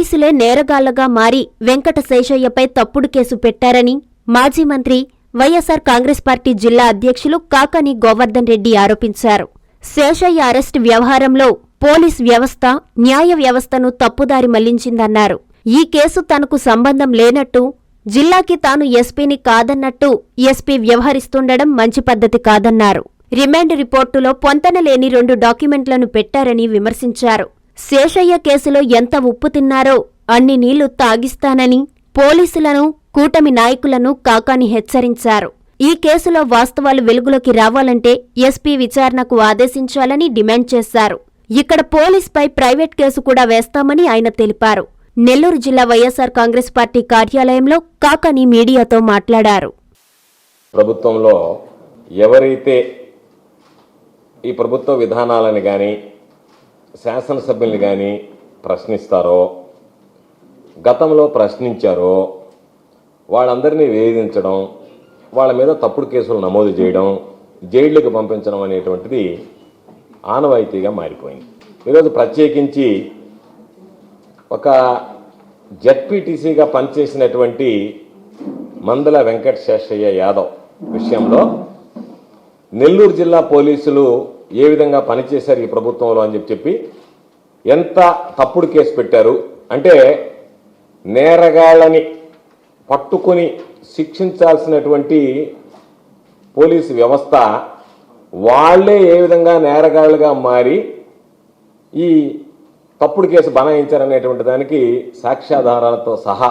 పోలీసులే నేరగాళ్లగా మారి వెంకట శేషయ్యపై తప్పుడు కేసు పెట్టారని మాజీ మంత్రి వైఎస్సార్ కాంగ్రెస్ పార్టీ జిల్లా అధ్యక్షులు కాకాని గోవర్ధన్ రెడ్డి ఆరోపించారు. శేషయ్య అరెస్టు వ్యవహారంలో పోలీస్ వ్యవస్థ, న్యాయ వ్యవస్థను తప్పుదారి మళ్లించిందన్నారు. ఈ కేసు తనకు సంబంధం లేనట్టు, జిల్లాకి తాను ఎస్పీని కాదన్నట్టు ఎస్పీ వ్యవహరిస్తుండడం మంచి పద్ధతి కాదన్నారు. రిమాండ్ రిపోర్టులో పొంతనలేని 2 డాక్యుమెంట్లను పెట్టారని విమర్శించారు. శేషయ్య కేసులో ఎంత ఉప్పు తిన్నారో అన్ని నీళ్లు తాగిస్తానని పోలీసులను, కూటమి నాయకులను కాకాని హెచ్చరించారు. ఈ కేసులో వాస్తవాలు వెలుగులోకి రావాలంటే ఎస్పీ విచారణకు ఆదేశించాలని డిమాండ్ చేశారు. ఇక్కడ పోలీస్పై ప్రైవేట్ కేసు కూడా వేస్తామని ఆయన తెలిపారు. నెల్లూరు జిల్లా వైఎస్సార్ కాంగ్రెస్ పార్టీ కార్యాలయంలో కాకాని మీడియాతో మాట్లాడారు. ప్రభుత్వంలో ఎవరైతే ఈ ప్రభుత్వ విధానాలను గాని శాసనసభ్యుల్ని గాని ప్రశ్నిస్తారో, గతంలో ప్రశ్నించారో వాళ్ళందరినీ వేధించడం, వాళ్ళ మీద తప్పుడు కేసులు నమోదు చేయడం, జైళ్లకు పంపించడం అనేటువంటిది ఆనవాయితీగా మారిపోయింది. ఈరోజు ప్రత్యేకించి ఒక జెడ్పీటీసీగా పనిచేసినటువంటి మందల వెంకట శేషయ్య యాదవ్ విషయంలో నెల్లూరు జిల్లా పోలీసులు ఏ విధంగా పనిచేశారు ఈ ప్రభుత్వంలో అని చెప్పి ఎంత తప్పుడు కేసు పెట్టారు అంటే, నేరగాళ్ళని పట్టుకొని శిక్షించాల్సినటువంటి పోలీసు వ్యవస్థ వాళ్లే ఏ విధంగా నేరగాళ్లుగా మారి ఈ తప్పుడు కేసు బనాయించారనేటువంటి దానికి సాక్ష్యాధారాలతో సహా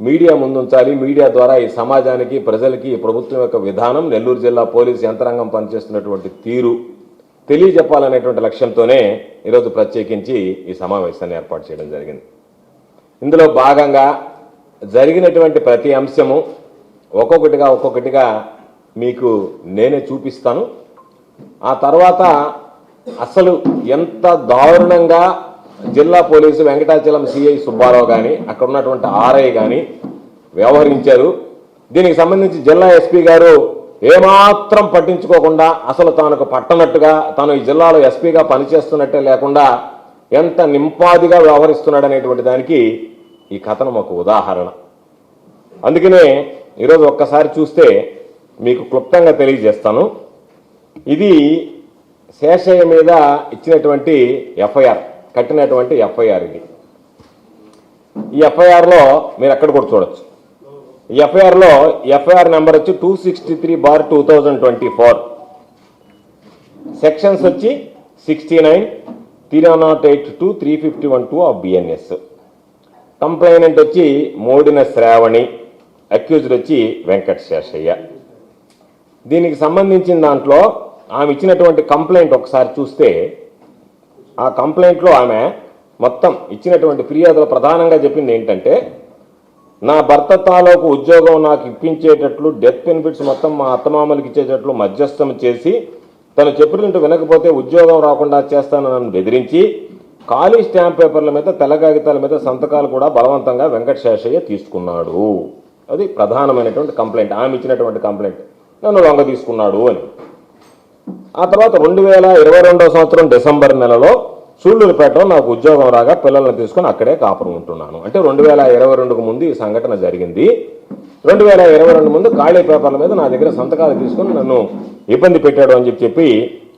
మీడియా ముందుంచాలి. మీడియా ద్వారా ఈ సమాజానికి, ప్రజలకి ఈ ప్రభుత్వం యొక్క విధానం, నెల్లూరు జిల్లా పోలీసు యంత్రాంగం పనిచేస్తున్నటువంటి తీరు తెలియజెప్పాలనేటువంటి లక్ష్యంతోనే ఈరోజు ప్రత్యేకించి ఈ సమావేశాన్ని ఏర్పాటు చేయడం జరిగింది. ఇందులో భాగంగా జరిగినటువంటి ప్రతి అంశము ఒక్కొక్కటిగా మీకు నేనే చూపిస్తాను. ఆ తర్వాత అసలు ఎంత దారుణంగా జిల్లా పోలీసు వెంకటాచలం సిఐ సుబ్బారావు కానీ, అక్కడ ఉన్నటువంటి ఆర్ఐ కానీ వ్యవహరించారు. దీనికి సంబంధించి జిల్లా ఎస్పీ గారు ఏమాత్రం పట్టించుకోకుండా, అసలు తానుకు పట్టనట్టుగా, తాను ఈ జిల్లాలో ఎస్పీగా పనిచేస్తున్నట్టే లేకుండా ఎంత నింపాదిగా వ్యవహరిస్తున్నాడు అనేటువంటి దానికి ఈ కథనం ఒక ఉదాహరణ. అందుకనే ఈరోజు ఒక్కసారి చూస్తే మీకు క్లుప్తంగా తెలియజేస్తాను. ఇది శేషయ్య మీద ఇచ్చినటువంటి ఎఫ్ఐఆర్, కట్టినటువంటి ఎఫ్ఐఆర్. ఇది ఈ ఎఫ్ఐఆర్లో మీరు ఎక్కడ కూడా చూడొచ్చు. ఈ ఎఫ్ఐఆర్లో ఎఫ్ఐఆర్ నెంబర్ వచ్చి 263/2024, సెక్షన్స్ వచ్చి 69, 308-2, 351-2 ఆఫ్ బిఎన్ఎస్. కంప్లైనెంట్ వచ్చి మోడిన శ్రావణి, అక్యూజ్డ్ వచ్చి వెంకట శేషయ్య. దీనికి సంబంధించిన దాంట్లో ఆమె ఇచ్చినటువంటి కంప్లైంట్ ఒకసారి చూస్తే, ఆ కంప్లైంట్లో ఆమె మొత్తం ఇచ్చినటువంటి ఫిర్యాదులో ప్రధానంగా చెప్పింది ఏంటంటే, నా భర్త తాలూకు ఉద్యోగం నాకు ఇప్పించేటట్లు, డెత్ బెనిఫిట్స్ మొత్తం మా అత్తమామలకి ఇచ్చేటట్లు మధ్యస్థం చేసి, తను చెప్పినట్టు వినకపోతే ఉద్యోగం రాకుండా చేస్తానని నన్ను బెదిరించి, ఖాళీ స్టాంప్ పేపర్ల మీద, తెల్ల కాగితాల మీద సంతకాలు కూడా బలవంతంగా వెంకట శేషయ్య తీసుకున్నాడు. అది ప్రధానమైనటువంటి కంప్లైంట్, ఆమె ఇచ్చినటువంటి కంప్లైంట్. నన్ను లొంగ తీసుకున్నాడు అని. ఆ తర్వాత 2022 సంవత్సరం డిసెంబర్ నెలలో సూళ్లూరుపేటలో నాకు ఉద్యోగం రాగా పిల్లల్ని తీసుకుని అక్కడే కాపురం ఉంటున్నాను. అంటే 2022కు ముందు ఈ సంఘటన జరిగింది. 2022 ముందు ఖాళీ పేపర్ల మీద నా దగ్గర సంతకాలు తీసుకుని నన్ను ఇబ్బంది పెట్టాడు అని చెప్పి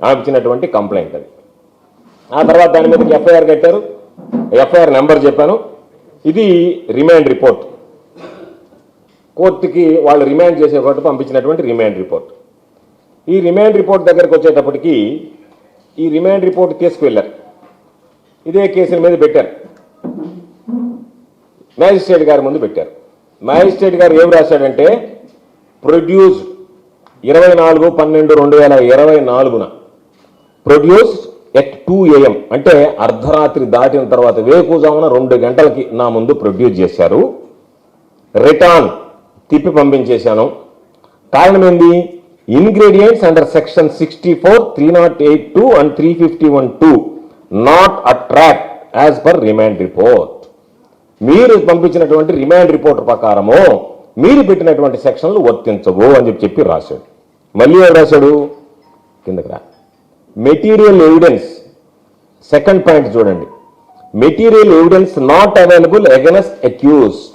ఆమె ఇచ్చినటువంటి కంప్లైంట్ అది. ఆ తర్వాత దాని మీద ఎఫ్ఐఆర్ కట్టారు. ఎఫ్ఐఆర్ నెంబర్ చెప్పాను. ఇది రిమాండ్ రిపోర్ట్, కోర్టుకి వాళ్ళు రిమాండ్ చేసేటప్పుడు పంపించినటువంటి రిమాండ్ రిపోర్ట్. ఈ రిమాండ్ రిపోర్ట్ దగ్గరకు వచ్చేటప్పటికి ఈ రిమాండ్ రిపోర్ట్ తీసుకువెళ్ళారు. ఇదే కేసుల మీద పెట్టారు, మ్యాజిస్ట్రేట్ గారి ముందు పెట్టారు. మ్యాజిస్ట్రేట్ గారు ఏం రాశాడంటే, ప్రొడ్యూస్డ్ 24/12/2024 ప్రొడ్యూస్డ్ ఎట్ 2 AM, అంటే అర్ధరాత్రి దాటిన తర్వాత వేకుజామున 2 గంటలకి నా ముందు ప్రొడ్యూస్ చేశారు. రిటర్న్ తిప్పి పంపించేశాను. కారణం ఏంది? Ingredients under section 64, 308-2 and 351-2 not attract as per remand report. మీరు పంపించినటువంటి రిమాండ్ రిపోర్ట్ ప్రకారము మీరు పెట్టినటువంటి సెక్షన్లు వర్తించవు అని చెప్పి రాశాడు. మళ్ళీ ఏం రాశాడు? కిందకి రా, మెటీరియల్ ఎవిడెన్స్ సెకండ్ పాయింట్ చూడండి. Material evidence not available against accused.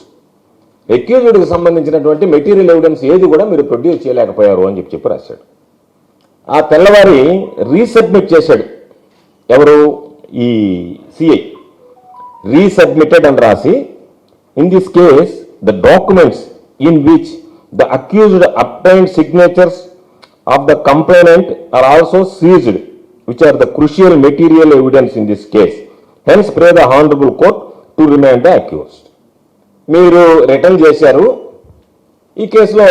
అక్యూజ్డ్కి సంబంధించినటువంటి మెటీరియల్ ఎవిడెన్స్ ఏది కూడా మీరు ప్రొడ్యూస్ చేయలేకపోయారు అని చెప్పి రాశాడు. ఆ తెల్లవారి రీసబ్మిట్ చేశాడు ఎవరు, ఈ సిఐ. రీసబ్మిటెడ్ అని రాసి, in this case the documents in which the accused obtained signatures of the complainant are also seized which are the crucial material evidence in this case. Hence pray the honorable court to remand the accused. మీరు return చేశారు. ఈ కేసులో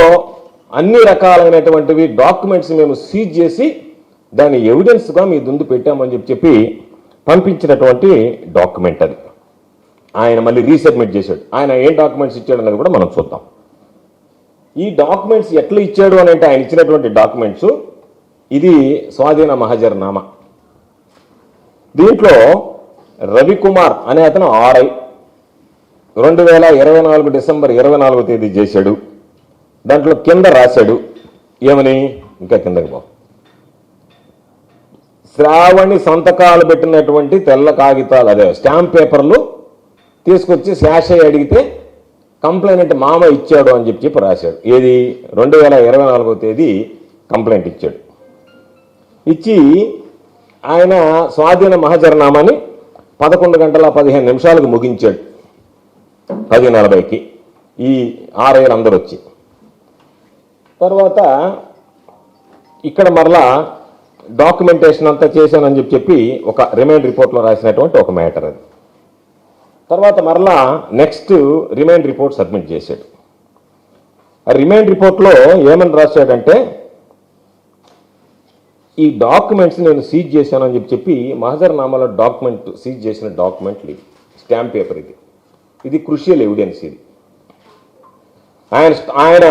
అన్ని రకాలైనటువంటివి documents మేము seize చేసి దాని ఎవిడెన్స్గా మీ ముందు పెట్టామని చెప్పి పంపించినటువంటి డాక్యుమెంట్ అది. ఆయన మళ్ళీ రీసబ్మిట్ చేశాడు. ఆయన ఏం డాక్యుమెంట్స్ ఇచ్చాడు అనేది కూడా మనం చూద్దాం. ఈ డాక్యుమెంట్స్ ఎట్లా ఇచ్చాడు అని అంటే, ఆయన ఇచ్చినటువంటి డాక్యుమెంట్స్, ఇది స్వాధీన మహజర్నామా. దీంట్లో రవికుమార్ అనే అతను ఆర్ఐ 2024 డిసెంబర్ 24వ తేదీ చేశాడు. దాంట్లో కింద రాశాడు ఏమని, ఇంకా కిందకి పో, శ్రావణి సంతకాలు పెట్టినటువంటి తెల్ల కాగితాలు, అదే స్టాంప్ పేపర్లు తీసుకొచ్చి శాషయ్య అడిగితే కంప్లైంట్ మామ ఇచ్చాడు అని చెప్పి రాశాడు. ఏది 2024వ తేదీ కంప్లైంట్ ఇచ్చాడు. ఇచ్చి ఆయన స్వాధీన మహజర్నామాని 11 గంటల 15 నిమిషాలకు ముగించాడు. 10:40కి ఈ ఆర్ఐలు అందరూ వచ్చి, తర్వాత ఇక్కడ మరలా డాక్యుమెంటేషన్ అంతా చేశానని చెప్పి ఒక రిమైండ్ రిపోర్ట్లో రాసినటువంటి ఒక మ్యాటర్ అది. తర్వాత మరలా నెక్స్ట్ రిమైండ్ రిపోర్ట్ సబ్మిట్ చేశాడు. ఆ రిమైండ్ రిపోర్ట్లో ఏమని రాశాడంటే, ఈ డాక్యుమెంట్స్ నేను సీజ్ చేశానని చెప్పి మహజర్నామాలో డాక్యుమెంట్ సీజ్ చేసిన డాక్యుమెంట్లు ఇది, స్టాంప్ పేపర్ ఇది క్రూషియల్ ఎవిడెన్స్. ఇది ఆయన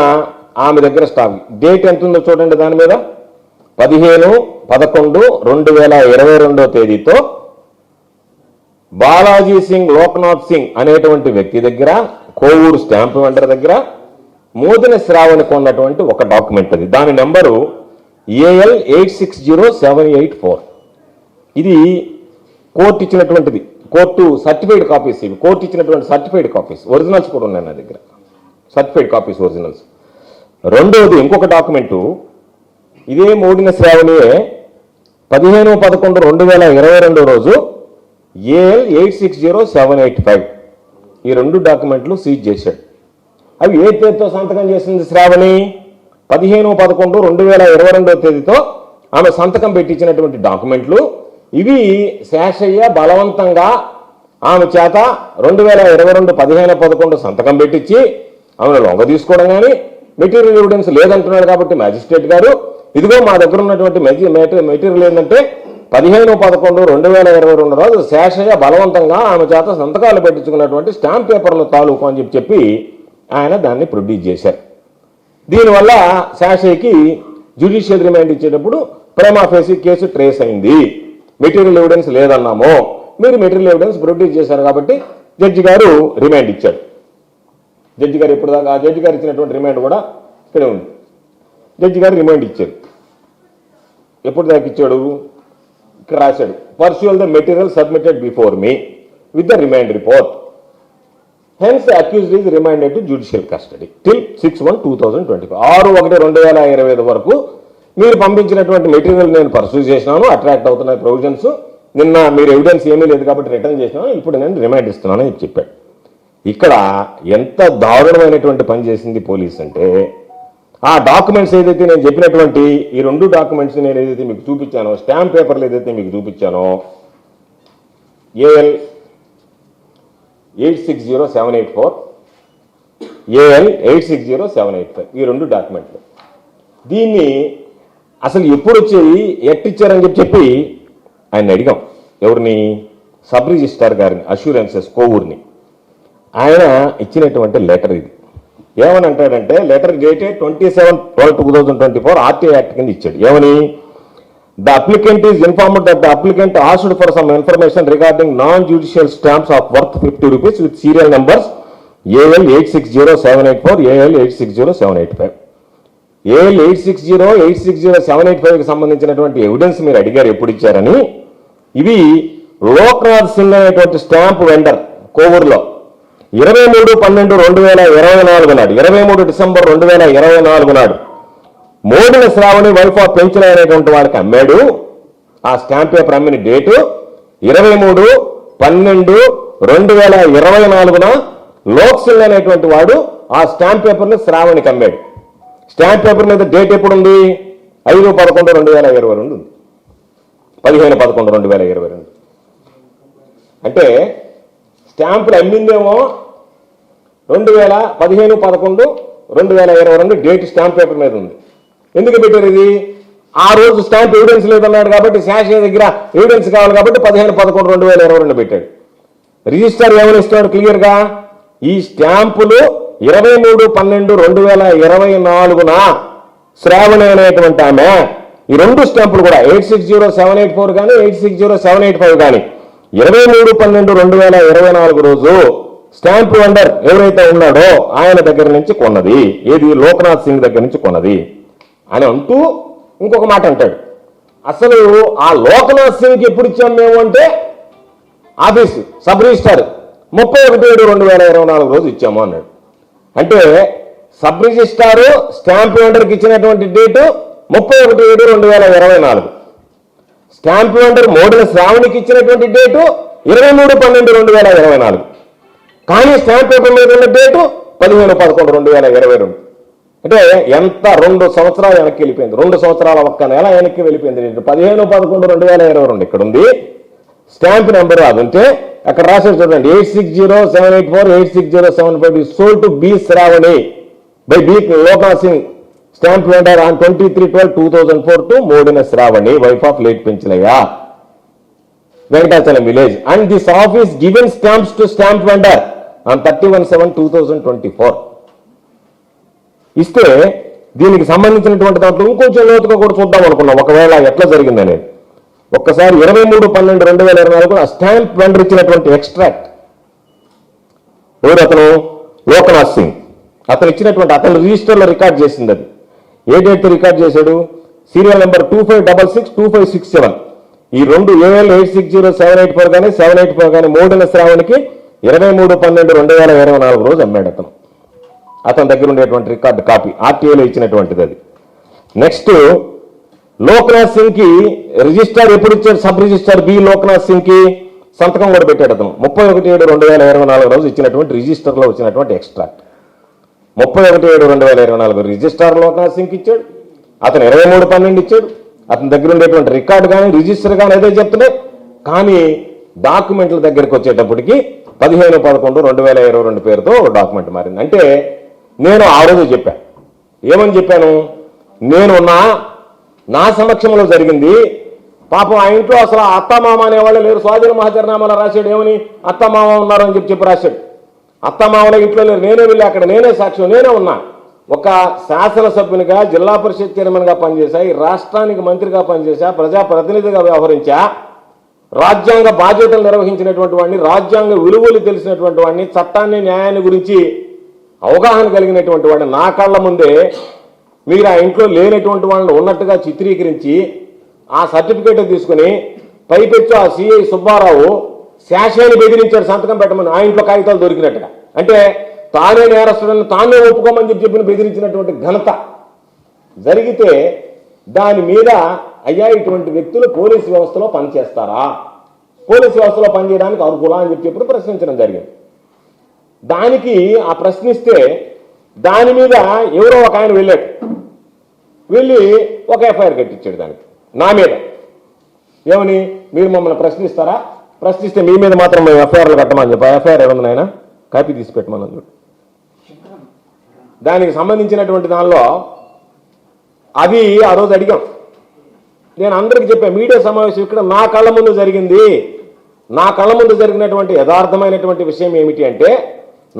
ఆమె దగ్గర స్టాక్ డేట్ ఎంత ఉందో చూడండి. దాని మీద 15/11/2022 తేదీతో బాలాజీ సింగ్ లోక్నాథ్ సింగ్ అనేటువంటి వ్యక్తి దగ్గర, కోవూరు స్టాంప్ వెండర్ దగ్గర మోదిన శ్రావణి కొన్నటువంటి ఒక డాక్యుమెంట్ అది. దాని నెంబరు AL 860784. ఇది కోర్టు ఇచ్చినటువంటిది, కోర్టు సర్టిఫైడ్ కాపీస్. ఇవి కోర్టు ఇచ్చినటువంటి సర్టిఫైడ్ కాపీస్, ఒరిజినల్స్ కూడా ఉన్నాయి నా దగ్గర, సర్టిఫైడ్ కాపీస్ ఒరిజినల్స్. రెండవది ఇంకొక డాక్యుమెంటు, ఇదే మోడిన శ్రావణియే 15/11/2022 రోజు AL 860785. ఈ రెండు డాక్యుమెంట్లు సీజ్ చేశాడు. అవి ఏ తేదీతో సంతకం చేసింది శ్రావణి? 15/11/2022 తేదీతో ఆమె సంతకం పెట్టించినటువంటి డాక్యుమెంట్లు ఇవి. శేషయ్య బలవంతంగా ఆమె చేత 2022 15/11 సంతకం పెట్టించి ఆమెను లొంగ తీసుకోవడం కానీ, మెటీరియల్ ఎవిడెన్స్ లేదంటున్నాడు కాబట్టి మ్యాజిస్ట్రేట్ గారు, ఇదిగో మా దగ్గర ఉన్నటువంటి మెటీరియల్ ఏంటంటే 15/11/2022 రోజు శేషయ్య బలవంతంగా ఆమె చేత సంతకాలు పెట్టించుకున్నటువంటి స్టాంప్ పేపర్ల తాలూకు అని చెప్పి ఆయన దాన్ని ప్రొడ్యూస్ చేశారు. దీనివల్ల శేషయ్యకి జ్యుడిషియల్ రిమాండ్ ఇచ్చేటప్పుడు ప్రైమా ఫేసి కేసు ట్రేస్ అయింది. మెటీరియల్ ఎవిడెన్స్ లేదన్నాము, మీరు మెటీరియల్ ఎవిడెన్స్ ప్రొడ్యూస్ చేశారు కాబట్టి జడ్జి గారు రిమాండ్ ఇచ్చాడు. జడ్జి గారు ఇప్పుడు దాకా, ఆ జడ్జి గారు ఇచ్చినటువంటి రిమాండ్ కూడా ఇక్కడే ఉంది. జడ్జి గారు రిమాండ్ ఇచ్చారు. ఎప్పుడు దాకా ఇచ్చాడు? ఇక్కడ రాశాడు, perusal the material submitted before me with the remand report. Hence accused is remanded to judicial custody till 6/1/2025. 6/1/2025 వరకు మీరు పంపించినటువంటి మెటీరియల్ నేను పర్సూ చేసినాను, అట్రాక్ట్ అవుతున్నాయి ప్రొవిజన్స్. నిన్న మీరు ఎవిడెన్స్ ఏమీ లేదు కాబట్టి రిటర్న్ చేసినాను, ఇప్పుడు నేను రిమైండ్ ఇస్తున్నాను అని చెప్పాడు. ఇక్కడ ఎంత దారుణమైనటువంటి పని చేసింది పోలీస్ అంటే, ఆ డాక్యుమెంట్స్ ఏదైతే నేను చెప్పినటువంటి ఈ రెండు డాక్యుమెంట్స్ నేను ఏదైతే మీకు చూపించానో, స్టాంప్ పేపర్లు ఏదైతే మీకు చూపించానో, AL 860784 AL 860785 ఈ రెండు డాక్యుమెంట్లు. దీన్ని అసలు ఎప్పుడు వచ్చేది, ఎట్టిచ్చారని చెప్పి ఆయన అడిగాం. ఎవరిని? సబ్ రిజిస్ట్రార్ గారిని, అష్యూరెన్సెస్ కోవూర్ని. ఆయన ఇచ్చినటువంటి లెటర్ ఇది. ఏమని అంటాడంటే, లెటర్ డేటెడ్ 27/12/2024 RTA యాక్ట్ కింద ఇచ్చాడు. ఏమని? The applicant is informed that the applicant asked for some information regarding non judicial stamps of worth ₹50 with serial numbers AL 860784 AL 860785. AL 860785కి సంబంధించినటువంటి evidence మీరు అడిగారు ఎప్పుడు ఇచ్చారని. ఇవి లోక్నాథ్ సింగ్ అనేటువంటి స్టాంప్ వెండర్ కోవూరులో 23/12/2024 నాడు 23 డిసెంబర్ 2024 నాడు మోడిన శ్రావణి వైఫ్ ఆఫ్ పెంచిన అనేటువంటి వాడికి అమ్మాడు. ఆ స్టాంప్ పేపర్ అమ్మిన డేటు 23/12/2024 లోక్ సింగ్ అనేటువంటి వాడు ఆ స్టాంప్ పేపర్ని శ్రావణికి అమ్మాడు. స్టాంప్ పేపర్ మీద డేట్ ఎప్పుడు ఉంది? 5/11/2022 ఉంది. 15/11/2022. అంటే స్టాంపులు అమ్మిందేమో 15/11/2022 డేట్ స్టాంప్ పేపర్ మీద ఉంది. ఎందుకు పెట్టారు ఇది? ఆ రోజు స్టాంప్ ఎవిడెన్స్ లేదన్నాడు కాబట్టి శాషయ్య దగ్గర ఎవిడెన్స్ కావాలి కాబట్టి 15/11/2022 పెట్టాడు. రిజిస్టర్ ఏమని ఇస్తున్నాడు క్లియర్గా? ఈ స్టాంపులు 23/12/2024 శ్రావణి అనేటువంటి ఆమె ఈ రెండు స్టాంపులు కూడా 860784 కానీ 860785 కానీ 23/12/2024 రోజు స్టాంప్ వెండర్ ఎవరైతే ఉన్నాడో ఆయన దగ్గర నుంచి కొన్నది. ఏది? లోక్నాథ్ సింగ్ దగ్గర నుంచి కొన్నది అని అంటూ ఇంకొక మాట అంటాడు. అసలు ఆ లోక్నాథ్ సింగ్కి ఎప్పుడు ఇచ్చాం మేము అంటే ఆఫీసు సబ్ రిజిస్టర్ 31/7/2024 రోజు ఇచ్చాము అన్నాడు. అంటే సబ్ రిజిస్టారు స్టాంప్ వెండర్కి ఇచ్చినటువంటి డేటు 31/7/2024. స్టాంప్ వెండర్ మోడిన శ్రావణికి ఇచ్చినటువంటి డేటు 23/12/2024. కానీ స్టాంప్ పేపర్ మీద ఉన్న డేటు 15/11/2022. అంటే ఎంత 2 సంవత్సరాలు వెనక్కి వెళ్ళిపోయింది. 2 సంవత్సరాల ఒక్క నెల వెనక్కి వెళ్ళిపోయింది. 15/11/2022 ఇక్కడ ఉంది. స్టాంప్ నెంబర్ అది ఉంటే అక్కడ రాసేది చూడండి 860784 860785 sold to B Sravani by B Loknath Singh stamp vendor on 23/12/2004 to Modina Sravani wife of late Penchalaiah Venkatachalam village and this office given stamps to stamp vendor on 31/7/2024. ఇస్తే దీనికి సంబంధించినటువంటి దాంట్లో ఇంకొంచెం లోతుగా కూడా చూద్దాం అనుకున్నాం ఒకవేళ ఎట్లా జరిగిందనేది. ఒక్కసారి 23/12/2024 ఆ స్టాంప్ వెండర్ ఇచ్చినటువంటి ఎక్స్ట్రాక్ట్ ఎవరు? అతను లోక్నాథ్ సింగ్. అతను ఇచ్చినటువంటి అతను రిజిస్టర్లో రికార్డ్ చేసింది. అది ఏ డేట్తో రికార్డ్ చేశాడు? Serial number 25662567. ఈ రెండు ఏఎల్ 860784 కానీ 784 కానీ మోడిన శ్రావణికి 23/12/2024 రోజు అమ్మాడు అతను. అతని దగ్గర ఉండేటువంటి రికార్డు కాపీ ఆర్టీఐలో ఇచ్చినటువంటిది అది. నెక్స్ట్ లోక్నాథ్ సింగ్ కి రిజిస్టర్ ఎప్పుడు ఇచ్చాడు? Sub register B Loknath Singh కి సంతకం కూడా పెట్టాడు అతను 31/7/2024 రోజు ఇచ్చినటువంటి రిజిస్టర్లో వచ్చినటువంటి ఎక్స్ట్రాక్ట్. 31/7/2024 రిజిస్టర్ లోక్నాథ్ సింగ్ ఇచ్చాడు. అతను 23/12 ఇచ్చాడు. అతని దగ్గర ఉండేటువంటి రికార్డు కానీ రిజిస్టర్ కానీ అదే చెప్తున్నాయి. కానీ డాక్యుమెంట్ల దగ్గరికి వచ్చేటప్పటికి 15/11/2022 పేరుతో డాక్యుమెంట్ మారింది. అంటే నేను ఆ రోజు చెప్పాను. ఏమని చెప్పాను? నేను నా సమక్షంలో జరిగింది. పాపం ఆ ఇంట్లో అసలు అత్తమామ అనేవాళ్ళు లేరు. స్వాధీన మహాచరణామాలో రాశాడు ఏమని? అత్తమామ ఉన్నారు అని చెప్పి రాశాడు. అత్తమామల ఇంట్లో లేరు. నేనే వెళ్ళి అక్కడ నేనే సాక్ష్యం నేనే ఉన్నా. ఒక శాసనసభ్యునిగా జిల్లా పరిషత్ చైర్మన్గా పనిచేశా, ఈ రాష్ట్రానికి మంత్రిగా పనిచేశా, ప్రజాప్రతినిధిగా వ్యవహరించా, రాజ్యాంగ బాధ్యతలు నిర్వహించినటువంటి వాడిని, రాజ్యాంగ విలువలు తెలిసినటువంటి వాడిని, చట్టాన్ని న్యాయాన్ని గురించి అవగాహన కలిగినటువంటి వాడిని. నా కళ్ళ ముందే మీరు ఆ ఇంట్లో లేనటువంటి వాళ్ళని ఉన్నట్టుగా చిత్రీకరించి ఆ సర్టిఫికేట్ తీసుకుని పైపెచ్చు ఆ సిఐ సుబ్బారావు శాషాన్ని బెదిరించాడు సంతకం పెట్టమని. ఆ ఇంట్లో కాగితాలు దొరికినట్టుగా. అంటే తానే నేరస్తుడని తానే ఒప్పుకోమని చెప్పిన బెదిరించినటువంటి ఘనత జరిగితే దాని మీద అయ్యా ఇటువంటి వ్యక్తులు పోలీసు వ్యవస్థలో పనిచేస్తారా, పోలీసు వ్యవస్థలో పనిచేయడానికి అర్హులా అని చెప్పి ప్రశ్నించడం జరిగింది. దానికి ఆ ప్రశ్నిస్తే దాని మీద ఎవరో ఒక ఆయన వెళ్ళాడు. వెళ్ళి ఒక ఎఫ్ఐఆర్ కట్టించాడు దానికి నా మీద. ఏమని? మీరు మమ్మల్ని ప్రశ్నిస్తారా? ప్రశ్నిస్తే మీ మీద మాత్రం మేము ఎఫ్ఐఆర్లు కట్టమని చెప్పి ఎఫ్ఐఆర్ ఏముంది నాయన కాపీ తీసి పెట్టమని. దానికి సంబంధించినటువంటి దానిలో అది ఆ రోజు అడిగాం. నేను అందరికీ చెప్పాను మీడియా సమావేశం ఇక్కడ నా కళ్ళ ముందు జరిగింది. నా కళ్ళ ముందు జరిగినటువంటి యథార్థమైనటువంటి విషయం ఏమిటి అంటే,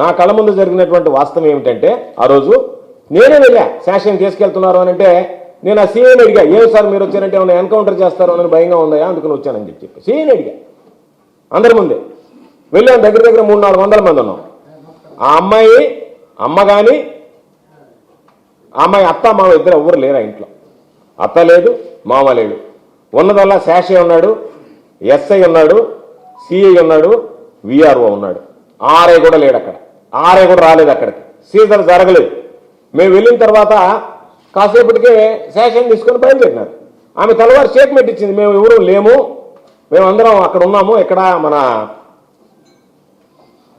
నా కళ్ళ ముందు జరిగినటువంటి వాస్తవం ఏమిటంటే, ఆ రోజు నేనే వెళ్ళా శాసనం తీసుకెళ్తున్నారు అని అంటే నేను ఆ సీఐని అడిగా, ఏం సార్ మీరు వచ్చారంటే ఏమైనా ఎన్కౌంటర్ చేస్తారు అని భయంగా ఉందా అందుకని వచ్చానని చెప్పి సీఐని అడిగా. అందరి ముందే వెళ్ళాను. దగ్గర 300-400 మంది ఉన్నాం. ఆ అమ్మాయి అమ్మ కానీ ఆ అమ్మాయి అత్త మామ ఇద్దరు ఎవ్వరు లేరు ఆ ఇంట్లో. అత్త లేదు, మామ లేడు. ఉన్నదల్లా శాషయ్య ఉన్నాడు, ఎస్ఐ ఉన్నాడు, సిఐ ఉన్నాడు, విఆర్ఓ ఉన్నాడు. ఆర్ఐ కూడా లేడు అక్కడ, ఆర్ఐ కూడా రాలేదు అక్కడికి, సీజర్ జరగలేదు. మేము వెళ్ళిన తర్వాత కాసేపటికే శాసనం తీసుకొని బయలుదేరినారు. ఆమె తెల్లవారు స్టేట్మెంట్ ఇచ్చింది, మేము ఎవరూ లేము, మేమందరం అక్కడ ఉన్నాము, ఇక్కడ మన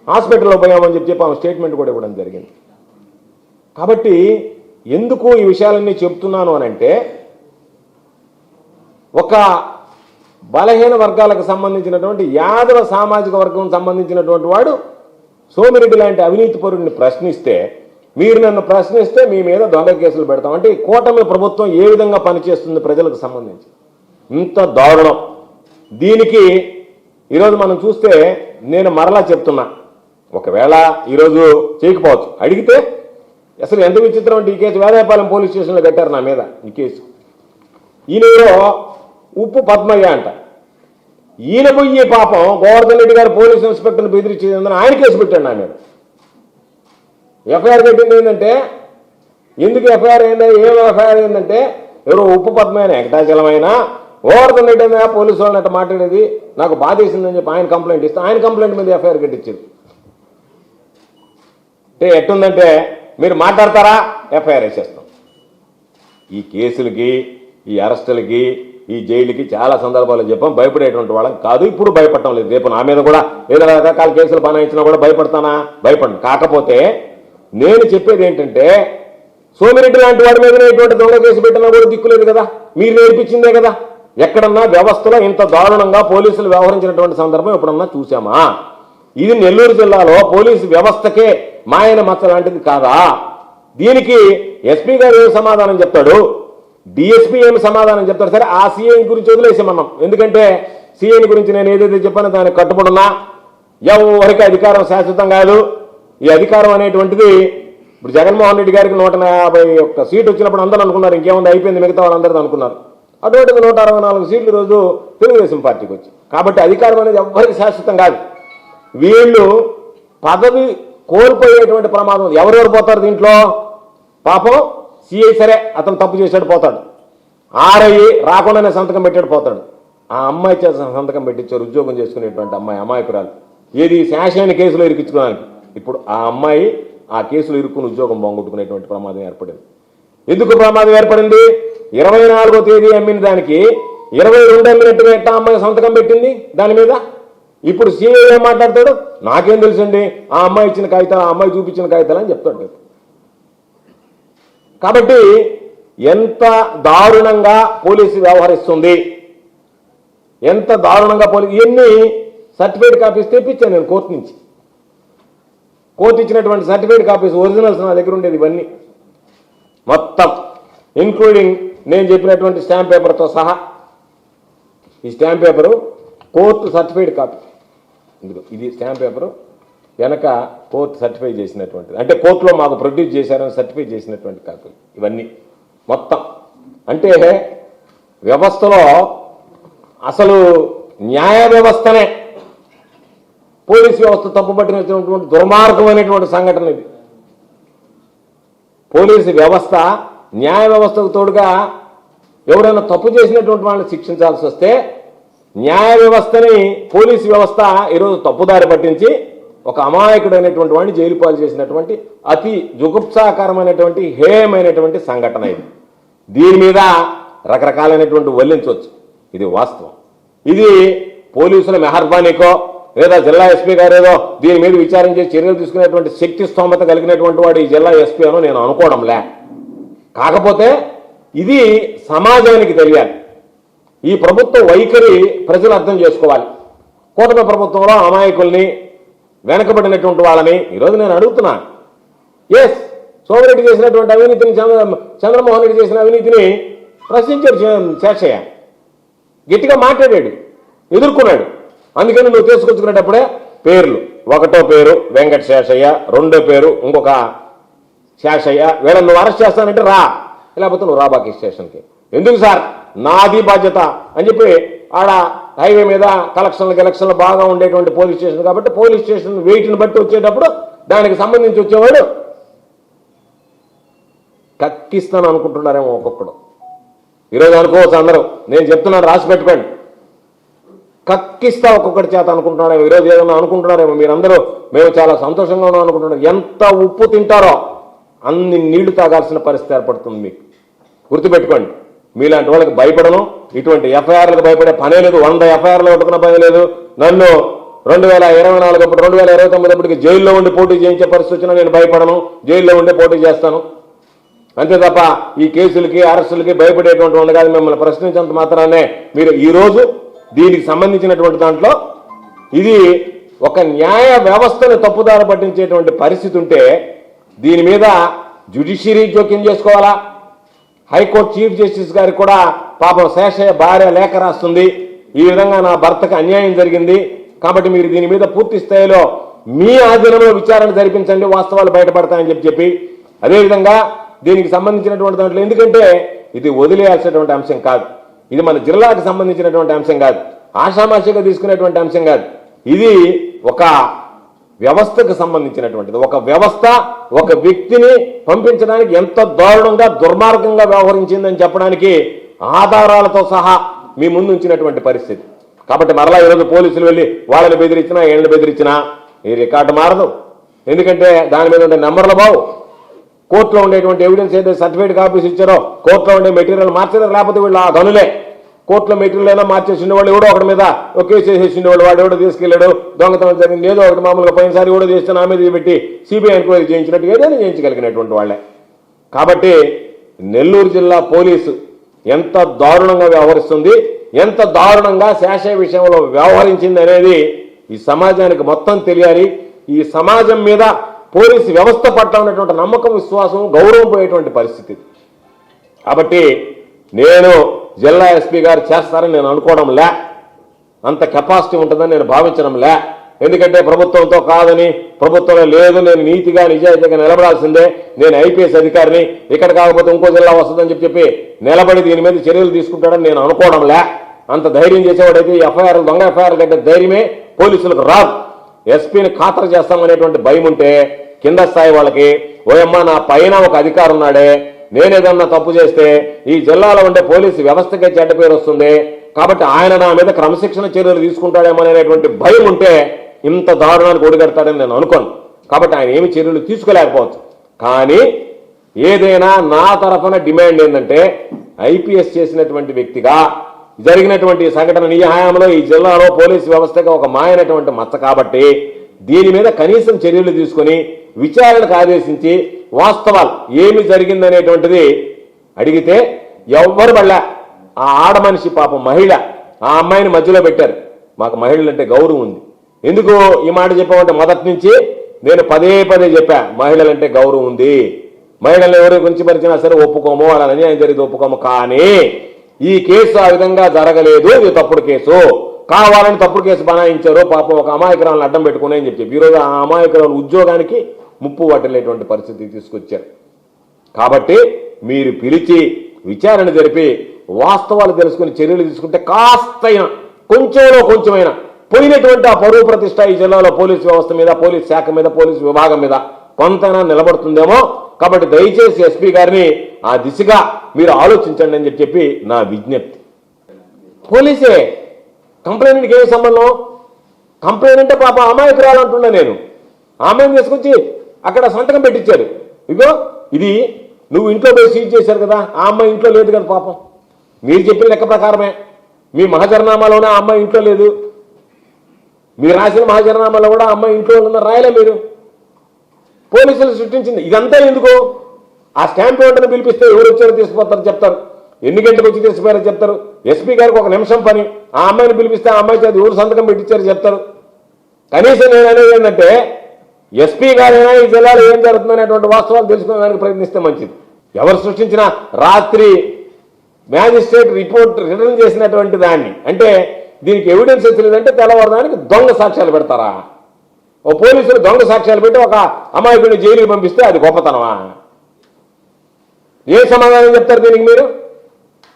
హాస్పిటల్లో పోయామని చెప్పి ఆమె స్టేట్మెంట్ కూడా ఇవ్వడం జరిగింది. కాబట్టి ఎందుకు ఈ విషయాలన్నీ చెప్తున్నాను అనంటే, ఒక బలహీన వర్గాలకు సంబంధించినటువంటి యాదవ సామాజిక వర్గం సంబంధించినటువంటి వాడు సోమిరెడ్డి లాంటి అవినీతి పరుడిని ప్రశ్నిస్తే, మీరు నన్ను ప్రశ్నిస్తే మీ మీద దొంగ కేసులు పెడతాం అంటే ఈ కూటమి ప్రభుత్వం ఏ విధంగా పనిచేస్తుంది ప్రజలకు సంబంధించి, ఇంత దారుణం. దీనికి ఈరోజు మనం చూస్తే, నేను మరలా చెప్తున్నా, ఒకవేళ ఈరోజు చేయకపోవచ్చు, అడిగితే అసలు ఎంత విచిత్రం అంటే ఈ కేసు వేదాయపాలెం పోలీస్ స్టేషన్లో కట్టారు నా మీద ఈ కేసు. ఈయనలో ఉప్పు పద్మయ్య అంట, ఈయన పోయి పాపం గోవర్ధన్ రెడ్డి గారు పోలీస్ ఇన్స్పెక్టర్ని బెదిరించేందుకు ఆయన కేసు పెట్టాడు నా మీద. ఎఫ్ఐఆర్ పెట్టింది ఏంటంటే, ఎందుకు ఎఫ్ఐఆర్ అయిందా, ఏం ఎఫ్ఐఆర్ అయిందంటే, ఎవరో ఉప్పు పద్మైన వెంకటాచలమైనా గోవర్ధన్ రెడ్డి అయినా పోలీసు వాళ్ళని అట్లా మాట్లాడేది నాకు బాధేసిందని చెప్పి ఆయన కంప్లైంట్ ఇస్తే ఆయన కంప్లైంట్ మీద ఎఫ్ఐఆర్ కట్టించారు. అంటే ఎట్టుందంటే, మీరు మాట్లాడతారా ఎఫ్ఐఆర్ వేసేస్తాం. ఈ కేసులకి, ఈ అరెస్టులకి, ఈ జైలుకి చాలా సందర్భాల్లో చెప్పాం, భయపడేటువంటి వాళ్ళం కాదు, ఇప్పుడు భయపడటం లేదు. రేపు నా మీద కూడా ఏదో రకరకాల కేసులు బనాయించినా కూడా భయపడతానా? భయపడను. కాకపోతే నేను చెప్పేది ఏంటంటే, సోమిరెడ్డి లాంటి వాడి మీద ఎటువంటి దొంగ కేసు పెట్టినా కూడా దిక్కులేదు కదా, మీరు నేర్పించిందే కదా. ఎక్కడన్నా వ్యవస్థలో ఇంత దారుణంగా పోలీసులు వ్యవహరించినటువంటి సందర్భం ఎప్పుడన్నా చూసామా? ఇది నెల్లూరు జిల్లాలో పోలీసు వ్యవస్థకే మాయన మచ్చ లాంటిది కాదా? దీనికి ఎస్పీ గారు ఏం సమాధానం చెప్తాడు, డిఎస్పీ ఏమి సమాధానం చెప్తాడు? సరే, ఆ సీఐ గురించి వదిలేసామన్నాం, ఎందుకంటే సీఐని గురించి నేను ఏదైతే చెప్పానో దానికి కట్టుబడున్నా. ఎవరికి అధికారం శాశ్వతం కాదు. ఈ అధికారం అనేటువంటిది ఇప్పుడు జగన్మోహన్ రెడ్డి గారికి 151 సీట్ వచ్చినప్పుడు అందరూ అనుకున్నారు ఇంకేముంది అయిపోయింది మిగతా వాళ్ళందరూ అనుకున్నారు. అటువంటిది 164 సీట్లు ఈరోజు తెలుగుదేశం పార్టీకి వచ్చి. కాబట్టి అధికారం అనేది ఎవరికి శాశ్వతం కాదు. వీళ్ళు పదవి కోల్పోయేటువంటి ప్రమాదం. ఎవరెవరు పోతారు దీంట్లో? పాపం సిఐ సరే అతను తప్పు చేశాడు పోతాడు, ఆర్ఐ రాకుండానే సంతకం పెట్టాడు పోతాడు, ఆ అమ్మాయి చేత సంతకం పెట్టించారు ఉద్యోగం చేసుకునేటువంటి అమ్మాయి, అమాయకురాలు. ఏది శాసన కేసులో ఇరికించుకోవడానికి. ఇప్పుడు ఆ అమ్మాయి ఆ కేసులో ఇరుక్కుని ఉద్యోగం పోగొట్టుకునేటువంటి ప్రమాదం ఏర్పడింది. ఎందుకు ప్రమాదం ఏర్పడింది? 24వ తేదీ అమ్మిన దానికి 22 అమ్మినట్టుగా ఎట్టా అమ్మాయి సంతకం పెట్టింది దాని మీద. ఇప్పుడు సీఐ ఏం మాట్లాడతాడు, నాకేం తెలుసండి ఆ అమ్మాయి ఇచ్చిన కాగితాలు, ఆ అమ్మాయి చూపించిన కాగితాలు అని చెప్తాడు. కాబట్టి ఎంత దారుణంగా పోలీసు వ్యవహరిస్తుంది, ఎంత దారుణంగా పోలీసు. ఇవన్నీ సర్టిఫికేట్ కాపీస్ తెప్పించాను నేను కోర్టు నుంచి. కోర్టు ఇచ్చినటువంటి సర్టిఫికేట్ కాపీస్ ఒరిజినల్స్ నా దగ్గర ఉండేది ఇవన్నీ మొత్తం, ఇంక్లూడింగ్ నేను చెప్పినటువంటి స్టాంప్ పేపర్తో సహా. ఈ stamp paper court certified copy, ఇది స్టాంప్ పేపరు, వెనక కోర్టు సర్టిఫై చేసినటువంటిది, అంటే కోర్టులో మాకు ప్రొడ్యూస్ చేశారని సర్టిఫై చేసినటువంటి కాపీలు ఇవన్నీ మొత్తం. అంటే వ్యవస్థలో అసలు న్యాయ వ్యవస్థనే పోలీసు వ్యవస్థ తప్పుపట్టినటువంటి దుర్మార్గమైనటువంటి సంఘటన ఇది. పోలీసు వ్యవస్థ న్యాయ వ్యవస్థకు తోడుగా ఎవరైనా తప్పు చేసినటువంటి వాళ్ళని శిక్షించాల్సి వస్తే, న్యాయ వ్యవస్థని పోలీసు వ్యవస్థ ఈరోజు తప్పుదారి పట్టించి ఒక అమాయకుడైనటువంటి వాడిని జైలు పాలు చేసినటువంటి అతి జుగుప్సాకరమైనటువంటి హేయమైనటువంటి సంఘటన ఇది. దీని మీద రకరకాలైనటువంటి వల్లించవచ్చు, ఇది వాస్తవం. ఇది పోలీసుల మెహర్బానీకో లేదా జిల్లా ఎస్పీ గారు ఏదో దీని మీద విచారం చేసి చర్యలు తీసుకునేటువంటి శక్తి స్తోమత కలిగినటువంటి వాడు ఈ జిల్లా ఎస్పీ అనో నేను అనుకోవడంలే. కాకపోతే ఇది సమాజానికి తెలియాలి. ఈ ప్రభుత్వ వైఖరి ప్రజలు అర్థం చేసుకోవాలి. కూటమి ప్రభుత్వంలో అమాయకుల్ని, వెనకబడినటువంటి వాళ్ళని ఈరోజు నేను అడుగుతున్నా. ఎస్, సోమిరెడ్డి చేసినటువంటి అవినీతిని, చంద్రమోహన్ రెడ్డి చేసిన అవినీతిని ప్రశ్నించాడు శేషయ్య, గట్టిగా మాట్లాడాడు, ఎదుర్కొన్నాడు. అందుకని నువ్వు తీసుకొచ్చుకునేటప్పుడే పేర్లు, 1వ పేరు వెంకట శేషయ్య, 2వ పేరు ఇంకొక శేషయ్య, వీళ్ళని నువ్వు అరెస్ట్ చేస్తానంటే రా, లేకపోతే నువ్వు రాబాకి స్టేషన్కి. ఎందుకు సార్, నాది బాధ్యత అని చెప్పి ఆడ హైవే మీద ఎలక్షన్లు బాగా ఉండేటువంటి పోలీస్ స్టేషన్ కాబట్టి పోలీస్ స్టేషన్ వెయిట్ని బట్టి వచ్చేటప్పుడు దానికి సంబంధించి వచ్చేవాడు కక్కిస్తాను అనుకుంటున్నారేమో ఒక్కొక్కడు. ఈరోజు అనుకోవచ్చు అందరూ, నేను చెప్తున్నాను రాసి పెట్టుకోండి. కక్కిస్తా ఒక్కొక్కటి చేత అనుకుంటున్నారేమో, ఈరోజు ఏదన్నా అనుకుంటున్నారేమో మీరందరూ మేము చాలా సంతోషంగా ఉన్నాం అనుకుంటున్నారు. ఎంత ఉప్పు తింటారో అన్ని నీళ్లు తాగాల్సిన పరిస్థితి ఏర్పడుతుంది. మీకు గుర్తుపెట్టుకోండి, మీలాంటి వాళ్ళకి భయపడను, ఇటువంటి ఎఫ్ఐఆర్లకు భయపడే పనే లేదు. 100 ఎఫ్ఐఆర్లు కొట్టుకున్న పని లేదు. నన్ను 2024 అప్పుడు 2029 అప్పటికి జైల్లో ఉండి పోటీ చేయించే పరిస్థితి వచ్చినా నేను భయపడను, జైల్లో ఉండి పోటీ చేస్తాను. అంతే తప్ప ఈ కేసులకి అరెస్టులకి భయపడేటువంటి ఉండ కాదు. మిమ్మల్ని ప్రశ్నించినంత మాత్రానే మీరు ఈరోజు దీనికి సంబంధించినటువంటి దాంట్లో ఇది ఒక న్యాయ వ్యవస్థను తప్పుదారి పట్టించేటువంటి పరిస్థితి ఉంటే దీని మీద జ్యుడిషియరీ జోక్యం చేసుకోవాలా. హైకోర్టు చీఫ్ జస్టిస్ గారికి కూడా పాపం శేషయ్య భార్య లేఖ రాస్తుంది, ఈ విధంగా నా భర్తకు అన్యాయం జరిగింది కాబట్టి మీరు దీని మీద పూర్తి స్థాయిలో మీ ఆధీనంలో విచారణ జరిపించండి, వాస్తవాలు బయటపడతాయని చెప్పి అదేవిధంగా దీనికి సంబంధించినటువంటి దాంట్లో, ఎందుకంటే ఇది వదిలేయాల్సినటువంటి అంశం కాదు, ఇది మన జిల్లాకు సంబంధించినటువంటి అంశం కాదు, ఆషామాషిగా తీసుకునేటువంటి అంశం కాదు, ఇది ఒక వ్యవస్థకు సంబంధించినటువంటిది. ఒక వ్యవస్థ ఒక వ్యక్తిని పంపించడానికి ఎంత దారుణంగా దుర్మార్గంగా వ్యవహరించిందని చెప్పడానికి ఆధారాలతో సహా మీ ముందు ఉంచినటువంటి పరిస్థితి. కాబట్టి మరలా ఈరోజు పోలీసులు వెళ్ళి వాళ్ళని బెదిరించినా ఏళ్ళని బెదిరించినా ఈ రికార్డు మారదు. ఎందుకంటే దాని మీద ఉండే నెంబర్ల బావు, కోర్టులో ఉండేటువంటి ఎవిడెన్స్ ఏదైతే సర్టిఫికేట్ కాపీస్ ఇచ్చారో కోర్టులో ఉండే మెటీరియల్ మార్చారు. లేకపోతే వీళ్ళు ఆ గనులే కోర్టులో మెటీరియల్ అయినా మార్చేసిండే వాళ్ళు, ఎవడో ఒకటి మీద ఒక కేసు వేసేసిండే వాళ్ళు, వాడు ఎవడో తీసుకెళ్ళాడు, దొంగతనం జరిగింది ఏదో ఒకటి మామూలుగా పోయినసారి కూడా చేస్తే నా మీద పెట్టి సిబిఐ ఎంక్వైరీ చేయించినట్టు ఏదైనా చేయించగలిగినటువంటి వాళ్ళే. కాబట్టి నెల్లూరు జిల్లా పోలీసు ఎంత దారుణంగా వ్యవహరిస్తుంది, ఎంత దారుణంగా శేషయ్య విషయంలో వ్యవహరించింది అనేది ఈ సమాజానికి మొత్తం తెలియాలి. ఈ సమాజం మీద పోలీసు వ్యవస్థ పట్ల ఉన్నటువంటి నమ్మకం, విశ్వాసం, గౌరవం పోయేటువంటి పరిస్థితి. కాబట్టి నేను జిల్లా ఎస్పీ గారు చేస్తారని నేను అనుకోవడం లే, అంత కెపాసిటీ ఉంటుందని నేను భావించడం లే. ఎందుకంటే ప్రభుత్వంతో కాదని, ప్రభుత్వంలో లేదు, నేను నీతిగా నిజాయితీగా నిలబడాల్సిందే, నేను ఐపీఎస్ అధికారిని, ఇక్కడ కాకపోతే ఇంకో జిల్లా వస్తుందని చెప్పి నిలబడి దీని మీద చర్యలు తీసుకుంటాడని నేను అనుకోవడం లే. అంత ధైర్యం చేసేవాడైతే ఎఫ్ఐఆర్ దొంగ ఎఫ్ఐఆర్ కంటే ధైర్యమే పోలీసులకు రాదు. ఎస్పీని ఖాతరు చేస్తామనేటువంటి భయం ఉంటే కింద స్థాయి వాళ్ళకి, ఓయమ్మ నా పైన ఒక అధికారి ఉన్నాడే, నేనేదన్నా తప్పు చేస్తే ఈ జిల్లాలో ఉండే పోలీసు వ్యవస్థకే చెడ్డ పేరు వస్తుంది, కాబట్టి ఆయన నా మీద క్రమశిక్షణ చర్యలు తీసుకుంటాడేమో అనేటువంటి భయం ఉంటే ఇంత దారుణానికి ఒడిగడతాడని నేను అనుకోను. కాబట్టి ఆయన ఏమి చర్యలు తీసుకోలేకపోవచ్చు. కానీ ఏదైనా నా తరఫున డిమాండ్ ఏంటంటే, ఐపీఎస్ చేసినటువంటి వ్యక్తిగా జరిగినటువంటి సంఘటన నీ హయాంలో ఈ జిల్లాలో పోలీసు వ్యవస్థగా ఒక మాయనటువంటి మచ్చ కాబట్టి దీని మీద కనీసం చర్యలు తీసుకొని విచారణకు ఆదేశించి వాస్తవాలు ఏమి జరిగిందనేటువంటిది అడిగితే ఎవ్వరు పడలే. ఆ ఆడ మనిషి పాపం మహిళ, ఆ అమ్మాయిని మధ్యలో పెట్టారు. మాకు మహిళలంటే గౌరవం ఉంది. ఎందుకు ఈ మాట చెప్పామంటే మొదటి నుంచి నేను పదే చెప్పా, మహిళలంటే గౌరవం ఉంది, మహిళలు ఎవరి గురించి పరిచినా సరే ఒప్పుకోము, వాళ్ళ అన్యాయం జరిగితే ఒప్పుకోము. కానీ ఈ కేసు ఆ విధంగా జరగలేదు, ఇది తప్పుడు కేసు, కావాలని తప్పుడు కేసు బనాయించారు, పాపం ఒక అమాయకురాలను అడ్డం పెట్టుకుని అని చెప్పి ఈరోజు ఆ అమాయకురాలు ఉద్యోగానికి ముప్పు పట్టలేటువంటి పరిస్థితి తీసుకొచ్చారు. కాబట్టి మీరు పిలిచి విచారణ జరిపి వాస్తవాలు తెలుసుకుని చర్యలు తీసుకుంటే కాస్తైనా కొంచెమైనా పోయినటువంటి ఆ పరువు ప్రతిష్ట ఈ జిల్లాలో పోలీసు వ్యవస్థ మీద, పోలీసు శాఖ మీద, పోలీసు విభాగం మీద కొంతైనా నిలబడుతుందేమో. కాబట్టి దయచేసి ఎస్పీ గారిని ఆ దిశగా మీరు ఆలోచించండి అని చెప్పి నా విజ్ఞప్తి. పోలీసే కంప్లైంట్కి ఏమి సంబంధం? కంప్లైంట్ అంటే పాప అమాయకురాలు అంటున్నా నేను. ఆమెను తీసుకొచ్చి అక్కడ సంతకం పెట్టించారు. ఇగో ఇది నువ్వు ఇంట్లో పోయి సీజ్ చేశారు కదా, ఆ అమ్మాయి ఇంట్లో లేదు కదా పాపం. మీరు చెప్పిన లెక్క ప్రకారమే మీ మహాజరనామాలోనే ఆ అమ్మాయి ఇంట్లో లేదు, మీరు రాసిన మహాజరనామాలో కూడా ఆ అమ్మాయి ఇంట్లో ఉన్న రాయలే మీరు. పోలీసులు సృష్టించింది ఇదంతా ఎందుకు? ఆ స్టాంప్ వెంటనే పిలిపిస్తే ఎవరు వచ్చారో తీసుకుపోతారు చెప్తారు, ఎన్ని గంటలకు వచ్చి తీసుకుపోయారో చెప్తారు. ఎస్పీ గారికి ఒక నిమిషం పని, ఆ అమ్మాయిని పిలిపిస్తే ఆ అమ్మాయి చేతి ఎవరు సంతకం పెట్టించారో చెప్తారు. కనీసం నేను అనేది ఏంటంటే ఎస్పీ గారైనా ఈ జిల్లాలో ఏం జరుగుతుందనేటువంటి వాస్తవాలు తెలుసుకోవడానికి ప్రయత్నిస్తే మంచిది. ఎవరు సృష్టించినా రాత్రి మ్యాజిస్ట్రేట్ రిపోర్ట్ రిటర్న్ చేసినటువంటి దాన్ని, అంటే దీనికి ఎవిడెన్స్ తెలియదంటే తెల్లవారుదానికి దొంగ సాక్ష్యాలు పెడతారా? ఓ పోలీసులు దొంగ సాక్ష్యాలు పెట్టి ఒక అమాయకుడిని జైలుకి పంపిస్తే అది గొప్పతనమా? ఏ సమాధానం చెప్తారు దీనికి మీరు?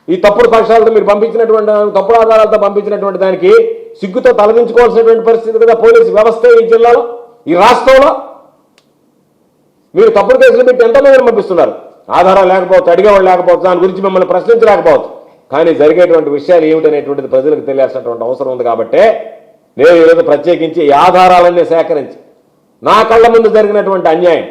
ఈ తప్పుడు సాక్ష్యాలతో మీరు పంపించినటువంటి, తప్పుడు ఆధారాలతో పంపించినటువంటి దానికి సిగ్గుతో తలదించుకోవాల్సినటువంటి పరిస్థితి కదా పోలీసు వ్యవస్థ ఈ జిల్లాలో, ఈ రాష్ట్రంలో. మీరు తప్పుడు కేసులు పెట్టి ఎంతమందిని పంపిస్తున్నారు? ఆధారాలు లేకపోవచ్చు, అడిగేవాళ్ళు లేకపోవచ్చు, దాని గురించి మిమ్మల్ని ప్రశ్నించలేకపోవచ్చు. కానీ జరిగేటువంటి విషయాలు ఏమిటనేటువంటిది ప్రజలకు తెలియాల్సినటువంటి అవసరం ఉంది. కాబట్టి నేను ఈరోజు ప్రత్యేకించి ఈ ఆధారాలన్నీ సేకరించి నా కళ్ళ ముందు జరిగినటువంటి అన్యాయం,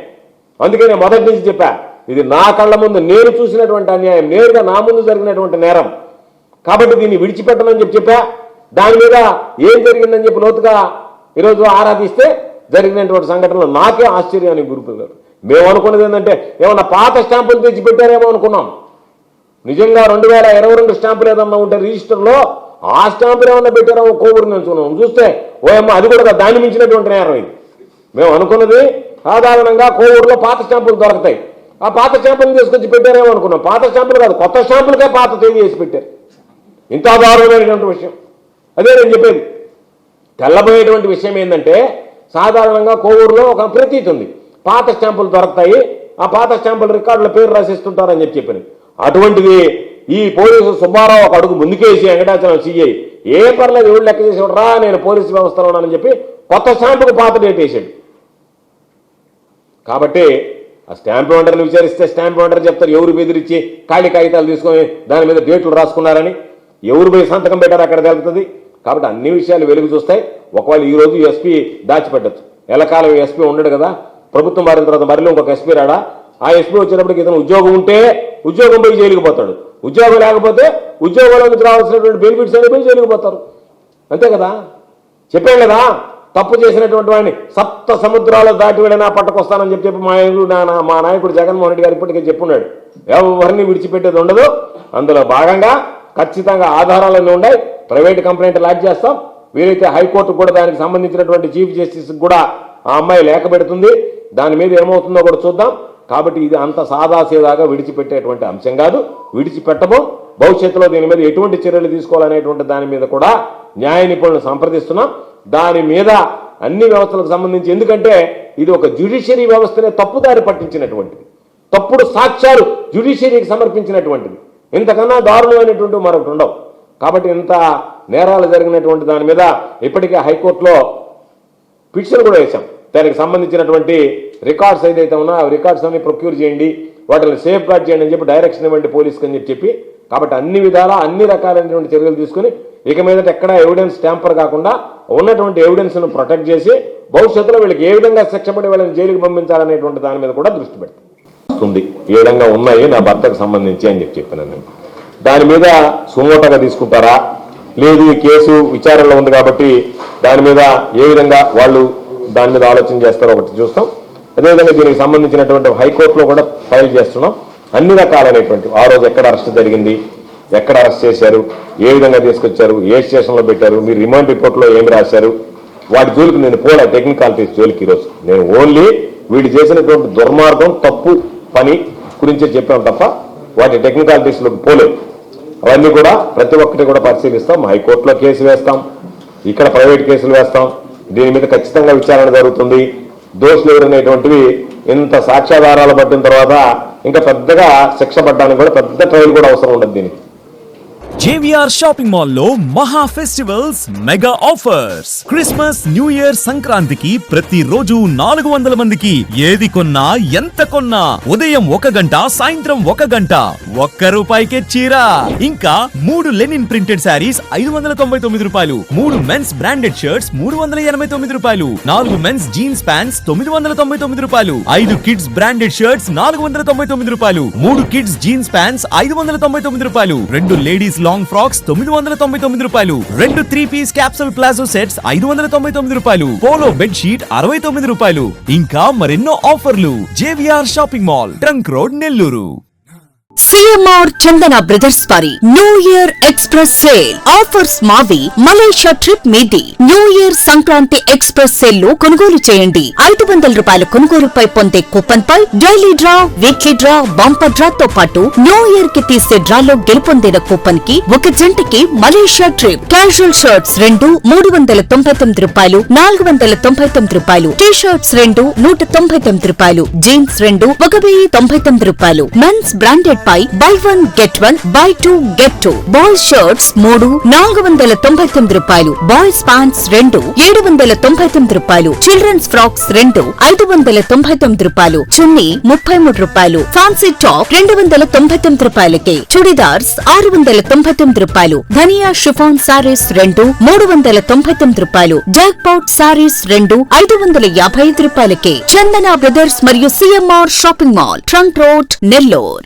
అందుకే నేను మొదటి నుంచి చెప్పా, ఇది నా కళ్ళ ముందు నేను చూసినటువంటి అన్యాయం, నేరుగా నా ముందు జరిగినటువంటి నేరం, కాబట్టి దీన్ని విడిచిపెట్టమని చెప్పా. దాని మీద ఏం జరిగిందని చెప్పి లోతుగా ఈరోజు ఆరాధిస్తే జరిగినటువంటి సంఘటనలు నాకే ఆశ్చర్యానికి గురిపోయారు. మేము అనుకున్నది ఏంటంటే ఏమన్నా పాత స్టాంపులు తెచ్చిపెట్టారేమో అనుకున్నాం. నిజంగా 2022 స్టాంపులు ఏదన్నా ఉంటే రిజిస్టర్లో ఆ స్టాంపులు ఏమన్నా పెట్టారేమో కోవూరు నుంచున్నాం. చూస్తే ఓయమ్మ అది కూడా దాన్ని మించినటువంటి నేరం ఇది. మేము అనుకున్నది సాధారణంగా కోవూరులో పాత స్టాంపులు దొరుకుతాయి, ఆ పాత స్టాంపులు తీసుకొచ్చి పెట్టారేమో అనుకున్నాం. పాత స్టాంపులు కాదు, కొత్త స్టాంపులకే పాత తేదీ వేసి పెట్టారు. ఇంత దారుణమైనటువంటి విషయం. అదే నేను చెప్పేది. తెల్లబోయేటువంటి విషయం ఏంటంటే సాధారణంగా కోవూరులో ఒక ప్రతీతి ఉంది, పాత స్టాంపులు దొరుకుతాయి, ఆ పాత స్టాంపుల రికార్డుల పేరు రాసిస్తుంటారని చెప్పాను. అటువంటిది ఈ పోలీసు సుబ్బారావు ఒక అడుగు ముందుకేసి వెంకటాచలం సిఐ ఏ పర్లేదు ఎవరు లెక్క చేసేవాడు రా నేను పోలీసు వ్యవస్థలో ఉన్నానని చెప్పి కొత్త స్టాంపుకు పాత డేట్ వేసాడు. కాబట్టి ఆ స్టాంప్ వెండర్ని విచారిస్తే స్టాంప్ వెండర్ చెప్తారు ఎవరు బెదిరించి ఖాళీ కాగితాలు తీసుకొని దాని మీద డేట్లు రాసుకున్నారని, ఎవరు పోయి సంతకం పెట్టారు అక్కడ తెలుపుతుంది. కాబట్టి అన్ని విషయాలు వెలుగు చూస్తాయి. ఒకవేళ ఈరోజు ఎస్పీ దాచిపెట్టచ్చు, ఎల్లకాలం ఎస్పీ ఉండడు కదా, ప్రభుత్వం మారిన తర్వాత మరిలో ఇంకొక ఎస్పీ రాడా, ఆ ఎస్పీ వచ్చేటప్పటికి ఇతను ఉద్యోగం ఉంటే ఉద్యోగం పోయి జైలుకి పోతాడు, ఉద్యోగం లేకపోతే ఉద్యోగంలో నుంచి రావాల్సినటువంటి బెనిఫిట్స్ అని పోయి జైలుకి పోతారు. అంతే కదా, చెప్పాం కదా. తప్పు చేసినటువంటి వాడిని సప్త సముద్రాలు దాటి వెళ్ళినా పట్టుకొస్తానని చెప్పి మా నాయకుడు జగన్మోహన్ రెడ్డి గారు ఇప్పటికే చెప్పున్నాడు. ఎవరిని విడిచిపెట్టేది ఉండదు. అందులో భాగంగా ఖచ్చితంగా ఆధారాలన్నీ ఉన్నాయి. ప్రైవేట్ కంప్లైంట్ లాడ్జ్ చేస్తాం. వీలైతే హైకోర్టు కూడా దానికి సంబంధించినటువంటి చీఫ్ జస్టిస్ కూడా ఆ అమ్మాయి లేఖ పెడుతుంది. దాని మీద ఏమవుతుందో కూడా చూద్దాం. కాబట్టి ఇది అంత సాదాసీదాగా విడిచిపెట్టేటువంటి అంశం కాదు, విడిచిపెట్టము. భవిష్యత్తులో దీని మీద ఎటువంటి చర్యలు తీసుకోవాలనేటువంటి దాని మీద కూడా న్యాయ నిపుణులను సంప్రదిస్తున్నాం. దాని మీద అన్ని వ్యవస్థలకు సంబంధించి, ఎందుకంటే ఇది ఒక జ్యుడిషియరీ వ్యవస్థనే తప్పుదారి పట్టించినటువంటిది, తప్పుడు సాక్ష్యాలు జ్యుడిషియరీకి సమర్పించినటువంటిది. ఇంతకన్నా దారుణమైనటువంటి మరొకటి ఉండవు. కాబట్టి ఇంత నేరాలు జరిగినటువంటి దాని మీద ఇప్పటికే హైకోర్టులో పిటిషన్ కూడా వేశాం. దానికి సంబంధించినటువంటి రికార్డ్స్ ఏదైతే ఉన్నా ఆ రికార్డ్స్ అన్ని ప్రొక్యూర్ చేయండి, వాటిని సేఫ్ గార్డ్ చేయండి అని చెప్పి డైరెక్షన్ ఇవ్వండి పోలీస్కి అని చెప్పి. కాబట్టి అన్ని విధాలా అన్ని రకాలైనటువంటి చర్యలు తీసుకుని ఇక మీదట ఎక్కడ ఎవిడెన్స్ ట్యాంపర్ కాకుండా ఉన్నటువంటి ఎవిడెన్స్ను ప్రొటెక్ట్ చేసి భవిష్యత్తులో వీళ్ళకి ఏ విధంగా శిక్ష పడి వీళ్ళని జైలుకి పంపించాలనేటువంటి దాని మీద కూడా దృష్టి పెడుతుంది. ఈ విధంగా ఉన్నాయి నా భర్తకు సంబంధించి అని చెప్పాను నేను. దాని మీద సుమోటోగా తీసుకుంటారా లేదు, ఈ కేసు విచారణలో ఉంది కాబట్టి దాని మీద ఏ విధంగా వాళ్ళు దాని మీద ఆలోచన చేస్తారో ఒకటి చూస్తాం. అదేవిధంగా దీనికి సంబంధించినటువంటి హైకోర్టులో కూడా ఫైల్ చేస్తున్నాం. అన్ని రకాలైనటువంటి ఆ రోజు ఎక్కడ అరెస్ట్ జరిగింది, ఎక్కడ అరెస్ట్ చేశారు, ఏ విధంగా తీసుకొచ్చారు, ఏ స్టేషన్లో పెట్టారు, మీరు రిమాండ్ రిపోర్ట్లో ఏమి రాశారు, వాటి జోలికి నేను పోలే. టెక్నికాలిటీస్ జోలికి ఈరోజు నేను ఓన్లీ వీడు చేసినటువంటి దుర్మార్గం తప్పు పని గురించే చెప్పాం తప్ప వాటి టెక్నికాలిటీస్లోకి పోలేదు. అవన్నీ కూడా ప్రతి ఒక్కటి కూడా పరిశీలిస్తాం. హైకోర్టులో కేసు వేస్తాం, ఇక్కడ ప్రైవేట్ కేసులు వేస్తాం. దీని మీద ఖచ్చితంగా విచారణ జరుగుతుంది. దోషులు ఎవరనేటువంటివి ఇంత సాక్ష్యాధారాలు పట్టిన తర్వాత ఇంకా పెద్దగా శిక్ష పడ్డానికి కూడా పెద్ద ట్రయల్ కూడా అవసరం ఉండదు దీనికి. JVR షాపింగ్ మాల్ లో మహా festivals mega offers. Christmas, new year, సంక్రాంతికి ప్రతి రోజు 400 మందికి ఏది కొన్నా ఎంత కొన్నా ఉదయం 1 గంట, సాయంత్రం 1 గంట ₹1కే చీర. ఇంకా 3 linen printed saris ₹599, 3 men's branded shirts ₹389, 4 men's jeans pants ₹999, 5 kids branded shirts ₹499, 3 kids jeans pants ₹599, 2 ladies long frocks ₹999, 2 3-పీస్ capsule palazzo sets ₹599, polo bed sheet ₹69. ఇంకా మరెన్నో ఆఫర్లు. JVR shopping mall, trunk road, Nellore. CMR Chandana brothers వారి new year express sale offers మావి. Malaysia trip మీది. New year Sankranti express sale లో కొనుగోలు చేయండి. ₹500 కొనుగోలుపై పొందే కూపన్ పై daily draw, weekly draw, bumper draw తో పాటు న్యూ ఇయర్ కి తీసే డ్రాలో గెలుపొందిన కూపన్ కి ఒక జంటకి Malaysia trip. Casual shirts 2 ₹399, ₹499, T shirts 2 ₹199, jeans 2 ₹1099, men's branded పై buy 1 get 1 buy 2 get 2. Boys shirts 3 499 రూపాయలు, బాయ్స్ ప్యాంట్స్ 2 799 రూపాయలు, చిల్డ్రన్స్ ఫ్రాక్స్ 2 599 రూపాయలు, చున్నీ 33 రూపాయలు, ఫ్యాన్సీ టాప్ 299 రూపాయలకే, చుడిదార్స్ 699 రూపాయలు, ధనియా షిఫాన్ సారీస్ 2 399 రూపాయలు, జాక్ పాట్ సారీస్ 2 555 రూపాయలకే. చందన బ్రదర్స్ మరియు CMR shopping mall, trunk road, Nellore.